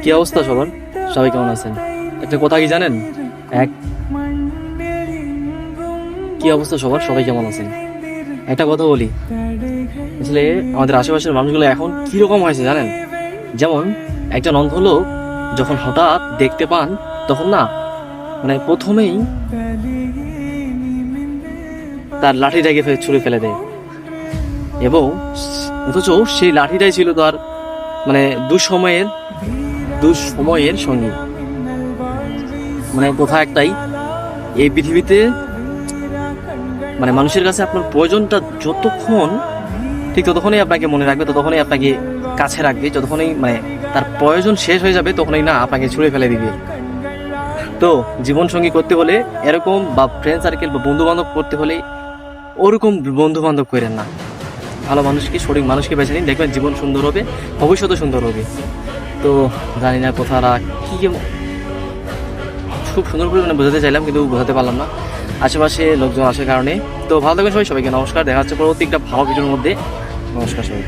কি অবস্থা সবার? সবাই কেমন আছেন? একটা কথা কি জানেন? এক কি অবস্থা সবার? সবাই কেমন আছেন? একটা কথা বলি, আসলে আমাদের আশেপাশের মানুষগুলো এখন কিরকম হয়েছে জানেন? যেমন একজন অন্ধ লোক যখন হঠাৎ দেখতে পান, তখন না মানে প্রথমেই তার লাঠিটাকে ছুঁড়ে ফেলে দেয়, এবং অথচ সেই লাঠিটাই ছিল তার মানে দুঃসময়ের দুঃসময়ের সঙ্গী। মানে কথা একটাই, এই পৃথিবীতে মানে মানুষের কাছে আপনার প্রয়োজনটা যতক্ষণ, ঠিক ততক্ষণই আপনাকে মনে রাখবে, ততক্ষণই আপনাকে কাছে রাখবে, যতক্ষণই মানে তার প্রয়োজন শেষ হয়ে যাবে তখনই না আপনাকে ছুঁড়ে ফেলে দিবে। তো জীবন সঙ্গী করতে হলে এরকম, বা ফ্রেন্ড সার্কেল বা বন্ধু বান্ধব করতে হলে ওরকম বন্ধু বান্ধব করেন না। ভালো মানুষকে, সঠিক মানুষকে বেছে নিন, দেখবেন জীবন সুন্দর হবে, ভবিষ্যৎও সুন্দর হবে। তো জানি না কথাটা কি খুব সুন্দর করে মানে বোঝাতে চাইলাম, কিন্তু বোঝাতে পারলাম না, আশেপাশে লোকজন আসার কারণে। তো ভালো থাকবেন সবাই, সবাইকে নমস্কার, দেখা হচ্ছে পরবর্তী একটা ভালো ভিডিওর মধ্যে। নমস্কার সবাই।